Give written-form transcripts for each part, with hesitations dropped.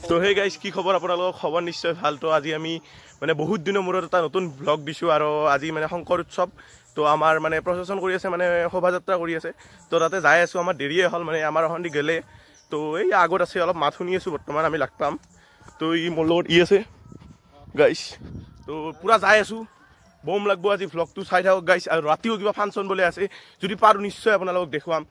তো hey guys কি খবৰ আপোনালোকৰ খবৰ নিশ্চয় ভাল তো আজি আমি মানে বহুত দিনৰ মূৰত এটা নতুন ব্লগ দিছোঁ আৰু আজি মানে শংকৰ উৎসৱ তো আমাৰ মানে প্ৰচেছন কৰি আছে মানে শোভাযাত্ৰা কৰি আছে তো তাতে যাই আছোঁ আমাৰ দেৰিয়ে হ'ল মানে আমাৰ এখন দি গ'লে তো এই আগত আছে অলপ মাত শুনি আছোঁ বৰ্তমান আমি লাগ পাম তো ই মোৰ লগত ই আছে গাইজ তো পূৰা যাই আছোঁ বম লাগব আজি ভ্লগটো চাই থাকক গাইজ আৰু ৰাতিও কিবা ফাংচন বোলে আছে যদি পাৰোঁ নিশ্চয় আপোনালোকক দেখুৱাম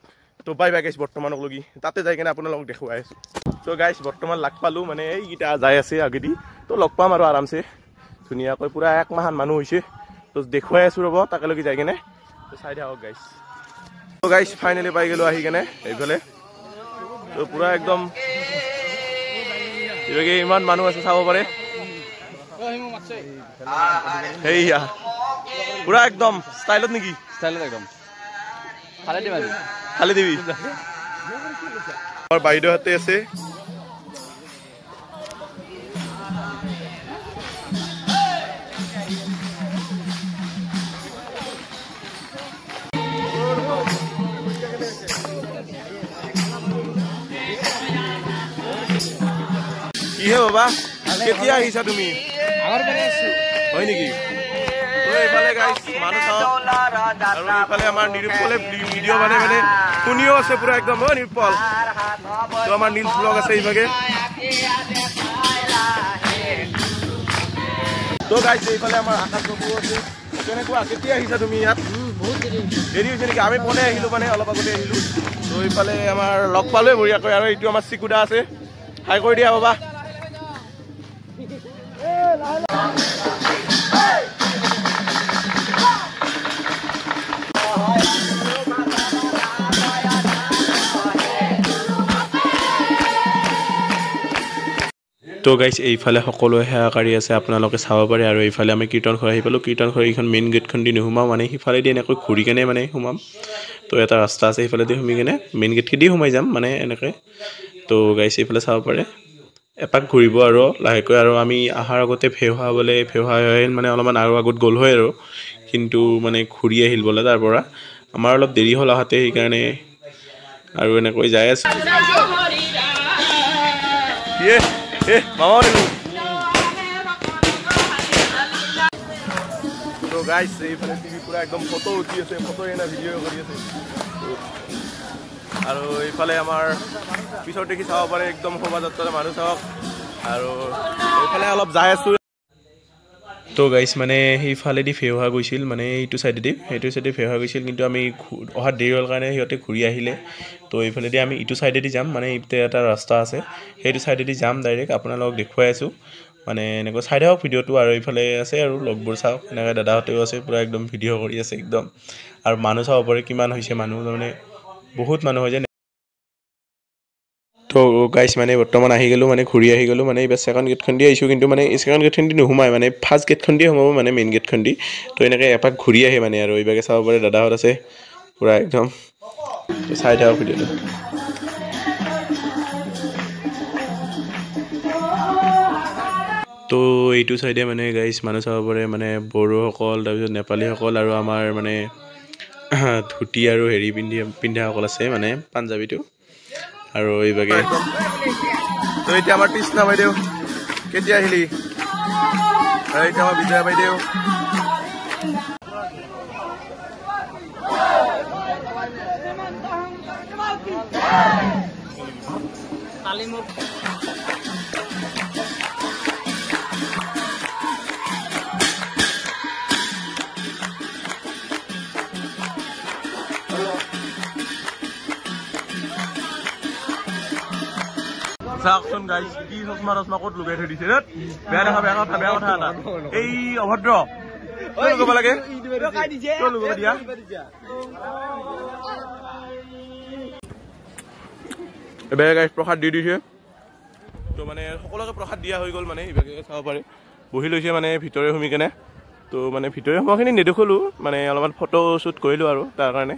তো বাই বাই গাইজ বৰ্তমানক লগি তাতে যাই কিনে আপোনালোকক দেখুৱাই আছোঁ তো গাইজ বৰ্তমান লাগ পালোঁ মানে এইকেইটা যাই আছে আগেদি তো লগ পাম আৰু আৰামছে ধুনীয়াকৈ পূৰা এক মাহান মানুহ হৈছে তো দেখুৱাই আছোঁ ৰ'ব তাকেলৈকে যাই কিনে তো চাই থাকক গাইজ তো গাইজ ফাইনেলি পাই গ'লোঁ আহি কেনে এইফালে তো পূৰা একদম এইভাগে ইমান মানুহ আছে চাব পাৰে সেইয়া পুৰা একদম ষ্টাইলত নেকি ষ্টাইলত একদম খালি দিবি আমাৰ বাইদেউহঁতে আছে কিহে বাবা কেতিয়া আহিছা তুমি হয় নেকি এইফালে গাইজ মানুহ চাওক আৰু এইফালে আমাৰ নিৰুপলে ভিডিঅ' মানে শুনিও আছে পুৰা একদম অ নিৰুপল তো আমাৰ নীল ব্লগ আছে এইভাগে তো গাইজ এইফালে আমাৰ আকাশ বাবু আছে কেনেকুৱা কেতিয়া আহিছা তুমি ইয়াত দেৰি হৈছে নেকি আমি পনে আহিলোঁ মানে অলপ আগতে আহিলোঁ তো এইফালে আমাৰ লগ পালোৱে বঢ়িয়াকৈ আৰু এইটো আমাৰ চিকুদা আছে হাই কৰি দিয়া বাবা তো গাইজ এইফালে সকলোৱে সেৱাকাৰী আছে আপোনালোকে চাব পাৰে আৰু এইফালে আমি কীৰ্তনঘৰ আহি পালোঁ কীৰ্তনঘৰ এইখন মেইন গেটখন দি নোসোমাওঁ মানে সিফালেদি এনেকৈ ঘূৰি কেনে মানে সোমাম তো এটা ৰাস্তা আছে সেইফালেদি সোমাই কেনে মেইন গেটখেদি সোমাই যাম মানে এনেকৈ তো গাইজ এইফালে চাব পাৰে এপাক ঘূৰিব আৰু লাহেকৈ আৰু আমি অহাৰ আগতে ফেহুৱা বোলে ফেহুৱা আহিল মানে অলপমান আৰু আগত গ'ল হয় আৰু কিন্তু মানে ঘূৰি আহিল বোলে তাৰ পৰা আমাৰ অলপ দেৰি হ'ল আহোঁতে সেইকাৰণে আৰু এনেকৈ যাই আছোঁ তো গাইজ এইফালে টিভি পুৰা একদম ফটো উঠি আছে ফটো এনে ভিডিঅ' কৰি আছে আৰু এইফালে আমাৰ পিছত দেখি চাব পাৰে একদম শোভাযাত্ৰা মানুহ চাওক আৰু এইফালে অলপ যাই আছোঁ তো গাইজ মানে সেইফালেদি ফেহুৱা গৈছিল মানে এইটো চাইডেদি সেইটো চাইডে ফেহুৱা গৈছিল কিন্তু আমি অহাত দেৰি হ'ল কাৰণে সিহঁতে ঘূৰি আহিলে তো এইফালেদি আমি ইটো চাইডেদি যাম মানে ইতে এটা ৰাস্তা আছে সেইটো চাইডেদি যাম ডাইৰেক্ট আপোনালোকক দেখুৱাই আছোঁ মানে এনেকৈ চাই থাকক ভিডিঅ'টো আৰু এইফালে আছে আৰু লগবোৰ চাওক এনেকৈ দাদাহঁতেও আছে পূৰা একদম ভিডিঅ' কৰি আছে একদম আৰু মানুহ চাব পাৰে কিমান হৈছে মানুহ মানে বহুত মানুহ হৈ যায় তো গাইজ মানে বৰ্তমান আহি গ'লোঁ মানে ঘূৰি আহি গ'লোঁ মানে এইবাৰ ছেকেণ্ড গেটখন দি আহিছোঁ কিন্তু মানে এই ছেকেণ্ড গেটখন দি নোসোমাই মানে ফাৰ্ষ্ট গেটখন দি সোমাব মানে মেইন গেটখন দি তো এনেকৈ এপাক ঘূৰি আহে মানে আৰু এইভাগে চাব পাৰে দাদাহঁত আছে পূৰা একদম চাই থাকক ভিডিঅ'টো তো এইটো চাইডে মানে গাইজ মানুহ চাব পাৰে মানে বড়োসকল তাৰপিছত নেপালীসকল আৰু আমাৰ মানে ধুতি আৰু হেৰি পিন্ধাসকল আছে মানে পাঞ্জাৱীটো আৰু এইভাগে তো এতিয়া আমাৰ তৃষ্ণা বাইদেউ কেতিয়া আহিলি এতিয়া আমাৰ বিজয়া বাইদেউ চাওকচোন গাইজ কি চশমা টচমা ক'ত লুকাই থৈ দিছে বেয়া কথা এটা এই অভদ্ৰ তই লুকাব লাগে তই লুকাব দিয়া এবাৰ গাইজ প্ৰসাদ দি দিছে তো মানে সকলোকে প্ৰসাদ দিয়া হৈ গ'ল মানে এইভাগে চাব পাৰে বহি লৈছে মানে ভিতৰে সোমাই কেনে তো মানে ভিতৰে সোমোৱাখিনি নেদেখলোঁ মানে অলপমান ফটো শ্বুট কৰিলোঁ আৰু তাৰ কাৰণে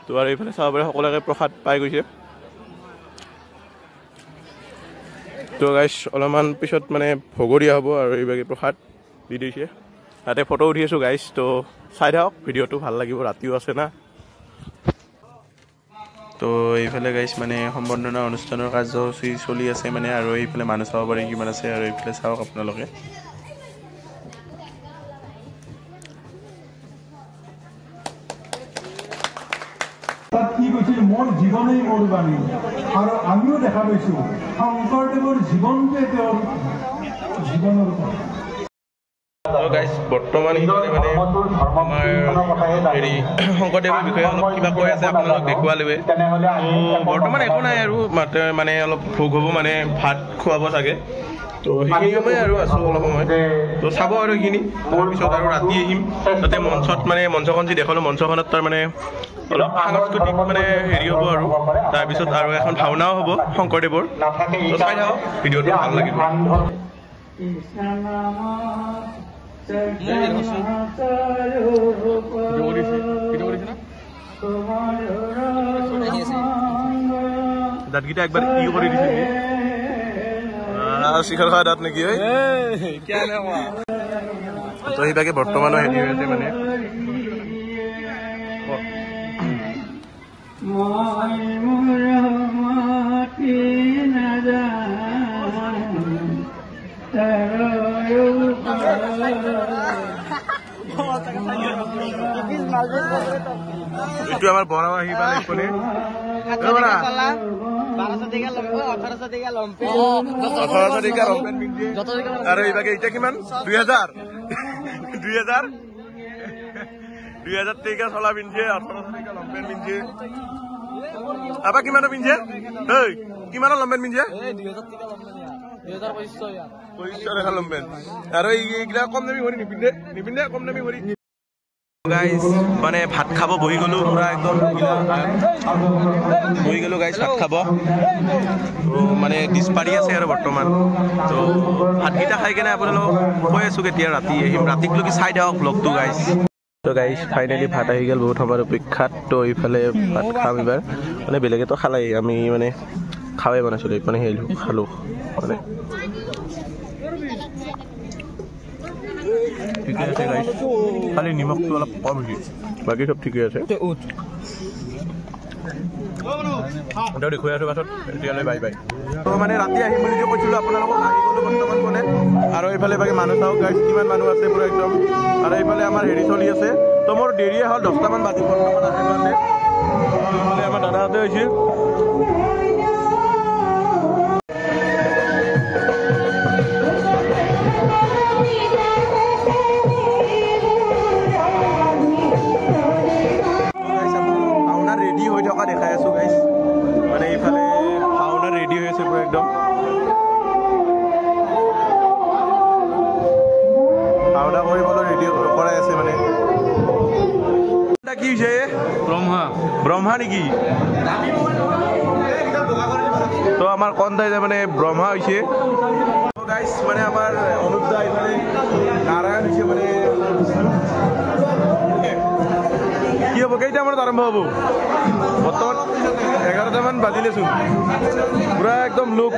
তো আৰু এইফালে চাব পাৰে সকলোকে প্ৰসাদ পাই গৈছে তো গাইজ অলপমান পিছত মানে ভগৰীয়া হ'ব আৰু এইভাগে প্ৰসাদ দি দিছে তাতে ফটো উঠি আছোঁ গাইজ তো চাই থাকক ভিডিঅ'টো ভাল লাগিব ৰাতিও আছে না তো এইফালে গাইছ মানে সম্বৰ্ধনা অনুষ্ঠানৰ কাৰ্যসূচী চলি আছে মানে আৰু এইফালে মানুহ চাব পাৰি কিমান আছে আৰু এইফালে চাওক আপোনালোকে কি কৈছিল মোৰ জীৱনেই মোৰ বাণী আৰু আমিও দেখা পাইছো শংকৰদেৱৰ জীৱনটোৱে তেওঁৰ জীৱনৰ গাইছ বৰ্তমান মানে আমাৰ হেৰি শংকৰদেৱৰ বিষয়ে অলপ কিবা কৈ আছে আপোনালোকক দেখুৱালে বৰ্তমান একো নাই আৰু মানে অলপ ভোগ হ'ব মানে ভাত খুৱাব চাগে তো সেইখিনি সময় আৰু আছোঁ অলপ সময় তো চাব আৰু সেইখিনি তাৰপিছত আৰু ৰাতি আহিম তাতে মঞ্চত মানে মঞ্চখন যি দেখালোঁ মঞ্চখনত তাৰ মানে অলপ সাংস্কৃতিক মানে হেৰি হ'ব আৰু তাৰপিছত আৰু এখন ভাওনাও হ'ব শংকৰদেৱৰ তো চাই থাকক ভিডিঅ'টো ভাল লাগিব দাঁতকেইটা একবাৰ কি কৰি দিছে শিখৰ খোৱা দাঁত নেকি তো সেইভাগে বৰ্তমানো হেৰি হৈ আছে মানে এইটো আমাৰ বৰা আহিবা এইফালে আৰু এইভাগে এতিয়া কিমান 2000 টকা চলা পিন্ধে 1800 টকা লম্পেন পিন্ধে আবা কিমানৰ পিন্ধে কিমানৰ লম্পেন পিন্ধে 2025 লম্পেন আৰু এইগিলা কম দামী ভৰি নিপিন্ধে কম দামী ভৰি গাইজ মানে ভাত খাব বহি গ'লো পুৰা একদম বহি গ'লো গাইজ ভাত খাব মানে ডিছ পাৰি আছে আৰু বৰ্তমান তো ভাতকেইটা খাই কেনে আপোনালোকক কৈ আছোঁ কেতিয়া ৰাতি আহিম ৰাতিকলৈকে চাই দিয়ক ব্লগটো গাইজ তো গাইজ ফাইনেলি ভাত আহি গ'ল বহুত সময়ৰ অপেক্ষাত তো এইফালে ভাত খাম এইবাৰ মানে বেলেগেতো খালাই আমি মানে খাওয়াই বনাইছিলোঁ মানে হেৰি খালোঁ মানে ঠিকে আছে গাইজ খালি নিমখটো অলপ কম হৈছে বাকী চব ঠিকে আছে দেখুৱাই আছোঁ পাছত এতিয়ালৈ বাই বাই তো মানে ৰাতি আহিম বুলি যে কৈছিলোঁ আপোনালোকক আহি গ'লোঁ বৰ্তমান মানে আৰু এইফালে বাকী মানুহ চাওক গাইজ কিমান মানুহ আছে পুৰা একদম আৰু এইফালে আমাৰ হেৰি চলি আছে তো মোৰ দেৰিয়ে হ'ল 10টামান বাজি বৰ্তমান আছে কাৰণে এইফালে আমাৰ দাদাহঁতে হৈছিল দেখাই আছো গাইজ মানে এইফালে ভাওনা ৰেডি হৈ আছে পুৰা একদম ভাওনা কৰিবলৈ ৰেডি কৰাই আছে মানে কি হৈছে ব্ৰহ্মা নেকি তো আমাৰ কন্দাই মানে ব্ৰহ্মা হৈছে গাইজ মানে আমাৰ অনুপ দা এইফালে নাৰায়ণ হৈছে মানে কি হ'ব কেইটামানত আৰম্ভ হ'ব বৰ্তমান 11টামান বাজিলেচোন পুৰা একদম লোক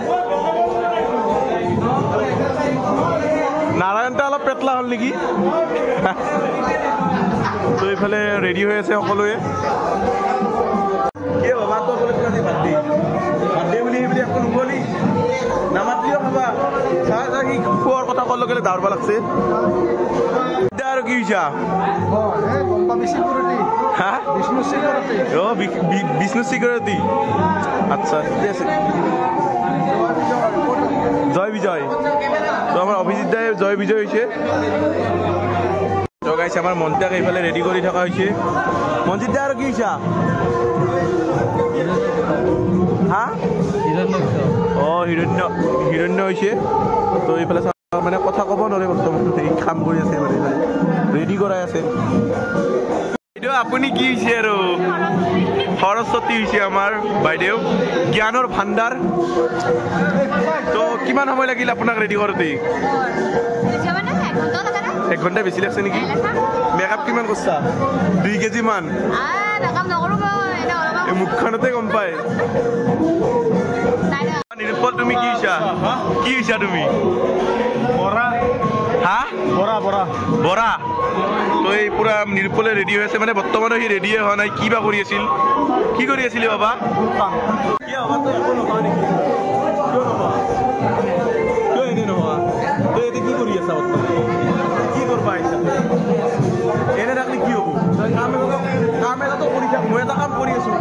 নাৰায়ণটা অলপ পেটলা হ'ল নেকি তো এইফালে ৰেডি হৈ আছে সকলোৱে কি হ'ব মাত্ৰ বাৰ্থডে বুলি সেইবুলি একো নগ'লি নামাতিও খাবা চাহ চাহ কি খোৱাৰ কথা ক'ৰ লগে দাউৰব লাগছে আৰু কি হৈছে বিষ্ণু চিকিউৰিটি আচ্ছা ঠিকে আছে জয় বিজয় তো আমাৰ অভিজিৎ দাই জয় বিজয় হৈছে তো গাইছে আমাৰ মন্ত্ৰীক এইফালে ৰেডি কৰি থকা হৈছে মঞ্জিত দা আৰু কি হৈছে হা অঁ হিৰণ্য হৈছে তো এইফালে মানে কথা ক'ব নোৱাৰে বৰ্তমান কাম কৰি আছে মানে ৰেডি কৰাই আছে বাইদেউ আপুনি কি হৈছে আৰু সৰস্বতী হৈছে আমাৰ বাইদেউ জ্ঞানৰ ভাণ্ডাৰ তো কিমান সময় লাগিল আপোনাক ৰেডি কৰোঁতে 1 ঘণ্টা বেছি লাগছে নেকি মেকআপ কিমান কৰিছা 2 কেজি মান মুখখনতে গম পায় নিৰুপল তুমি কি হৈছা তুমি বৰা হা বৰা তো এই পুৰা নিৰুপলে ৰেডি হৈ আছে মানে বৰ্তমানো সি ৰেডিয়ে হোৱা নাই কি বা কৰি আছিল কি কৰি আছিলি বাবা কি বাবা তই একো নহয় নেকি কিয় নহয় কিয় এনে নহয় তই এতিয়া কি কৰি আছা বৰ্তমান কি কৰবা আহিছা এনে থাকলে কি হ'ব তই কাম এটাতো কৰি থাক মই এটা কাম কৰি আছো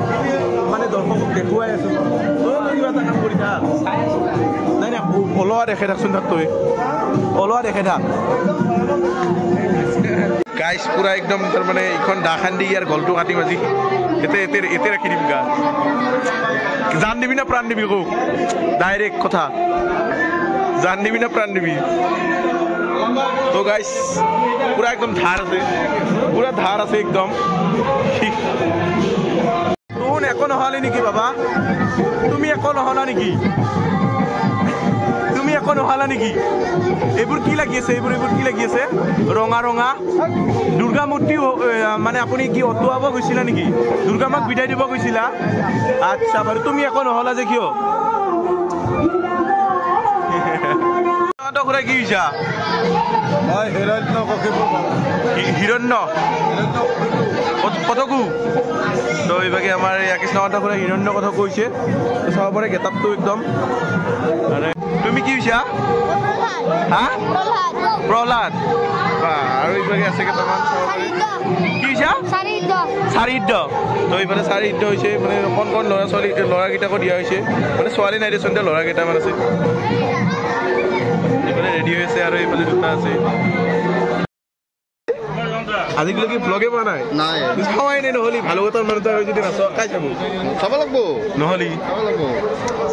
মানে দৰ্শকক দেখুৱাই আছো তই কিবা এটা কাম কৰি থাক নাই নাই ওলোৱা দেখে থাকচোন তাক তই ওলোৱা দেখে থাক গাইছ পুৰা একদম তাৰমানে এইখন দা খান্দি ইয়াৰ গলটো কাটি মাজি এতে ৰাখি দিম গা জান দিবি না প্ৰাণ দিবি কওক ডাইৰেক্ট কথা জান দিবি না প্ৰাণ দিবি তো গাইছ পুৰা একদম ধাৰ আছে পুৰা ধাৰ আছে একদম তোন একো নহ'লে নেকি বাবা তুমি একো নহ'লা নেকি তুমি একো নহ'লা নেকি এইবোৰ কি লাগি আছে এইবোৰ কি লাগি আছে ৰঙা ৰঙা দুৰ্গা মূৰ্তি মানে আপুনি কি অতুৱাব গৈছিলা নেকি দুৰ্গা মাক বিদায় দিব গৈছিলা আচ্ছা বাৰু তুমি একো নহ'লা যে কিয় কি হৈছা হিৰণ্য কতকো তো এইভাগে আমাৰ কৃষ্ণকান্ত খুৰা হিৰণ্য কথা কৈছে চাব পাৰে গেটআপটো একদম তুমি কি হৈছা হা প্ৰহ্লাদ আৰু এইভাগে আছে কেইটামান কি হৈছা চাৰিদ্য তো এইফালে চাৰিদ্য হৈছে মানে কণ কণ ল'ৰাকেইটাকো দিয়া হৈছে মানে ছোৱালী নাই দেচোন এতিয়া ল'ৰাকেইটামান আছে এইফালে ৰেডি হৈ আছে আৰু এইফালে দুটা আছে আজিলৈকে ব্লগে পোৱা নাই নাই চাৱাই নাই নহ'লি ভালুকতাৰ মানুহ এটা হৈ যদি নাচ কাই চাব চাব লাগিব নহ'লি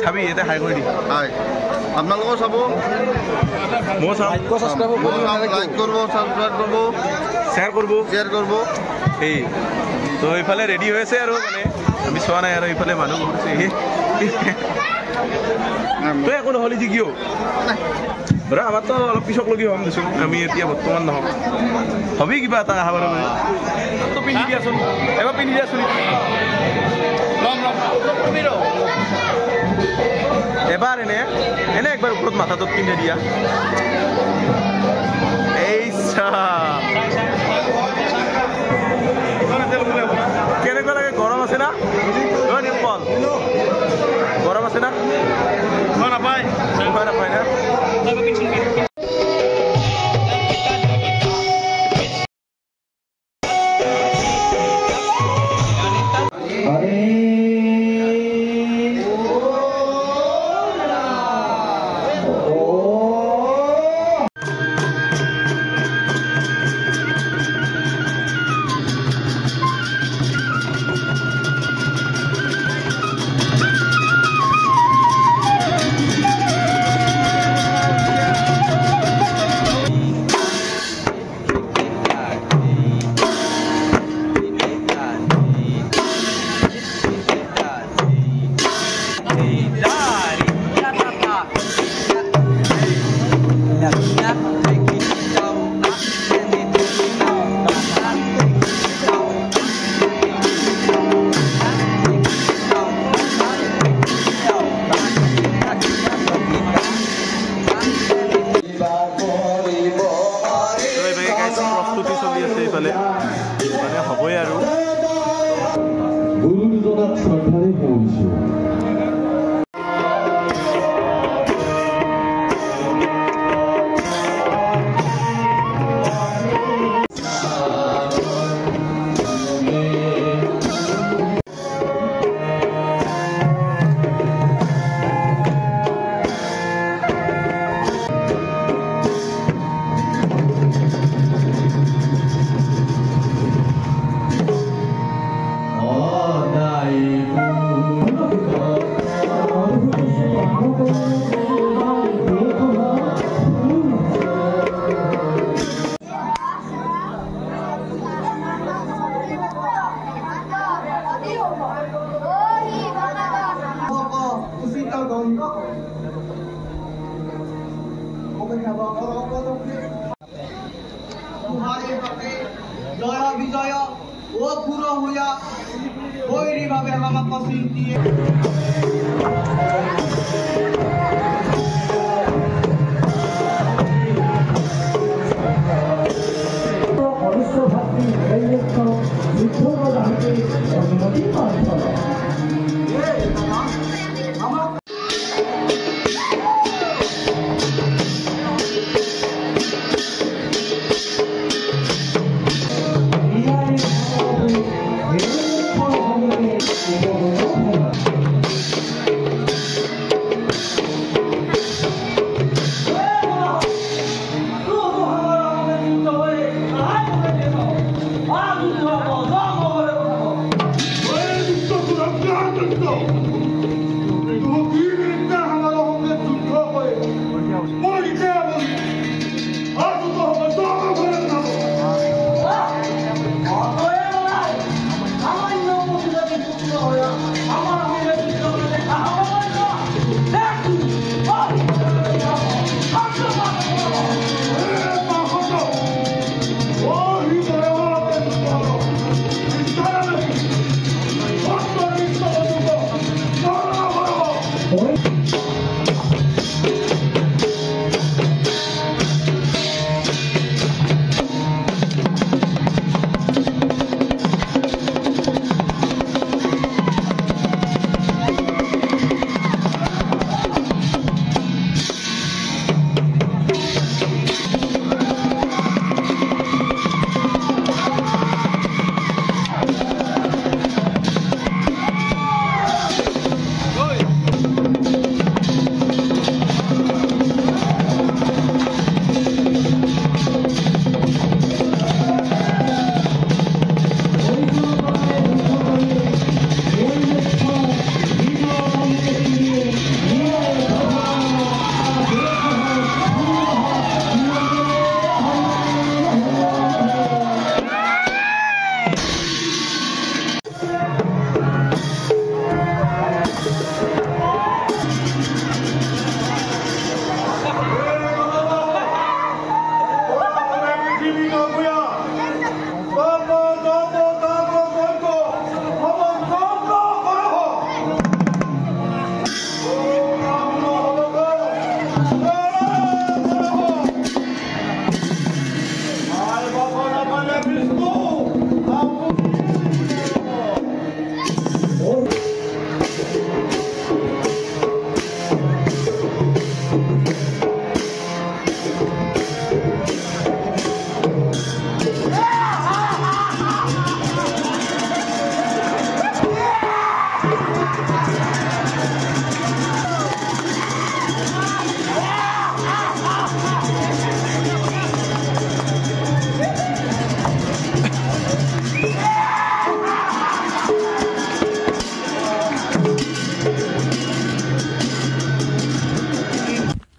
চাবি এটা হাই কৰি দি হাই আপোনালোকেও চাব মই চাম লাইক কৰিব ছাবস্ক্ৰাইব কৰিব শ্বেয়াৰ কৰিব এই তো এইফালে ৰেডি হৈ আছে আৰু মানে আমি চোৱা নাই আৰু এইফালে মানুহ গৈছে তই একো নহ'লি যে কিয় বৰা আমাৰতো অলপ পিছক লগি হ'ম দেচোন আমি এতিয়া বৰ্তমান নহ'ম হবি কিবা এটা আহা বাৰু তো পিন্ধি দিয়াচোন এবাৰ পিন্ধি দিয়াচোন এবাৰ এনে একবাৰ ওপৰত মাথাটোত পিন্ধি দিয়া এই কেনেকুৱা লাগে গৰম আছে না নিপল গৰম আছে না নাপায় নাপায় না মানে হ'বই আৰু গুৰুজনাক শ্ৰদ্ধাৰে কৰিছোঁ জয় বিজয় ও পুৰো হইয়া বৈৰী ভাবে আমাকে পছন্দ দিয়ে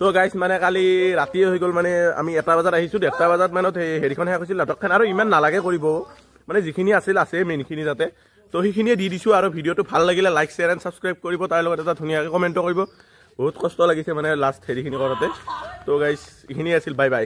তো গাইজ মানে কালি ৰাতিয়ে হৈ গ'ল মানে আমি 1টা বজাত আহিছোঁ 1টা বজাত মানত হেৰিখন শেষ হৈছিল নাটকখন আৰু ইমান নালাগে কৰিব মানে যিখিনি আছিল আছে মেইনখিনি যাতে তো সেইখিনিয়ে দি দিছোঁ আৰু ভিডিঅ'টো ভাল লাগিলে লাইক শ্বেয়াৰ এণ্ড ছাবস্ক্ৰাইব কৰিব তাৰ লগত এটা ধুনীয়াকৈ কমেণ্টো কৰিব বহুত কষ্ট লাগিছে মানে লাষ্ট হেৰিখিনি কৰোঁতে তো গাইজ এইখিনিয়ে আছিল বাই বাই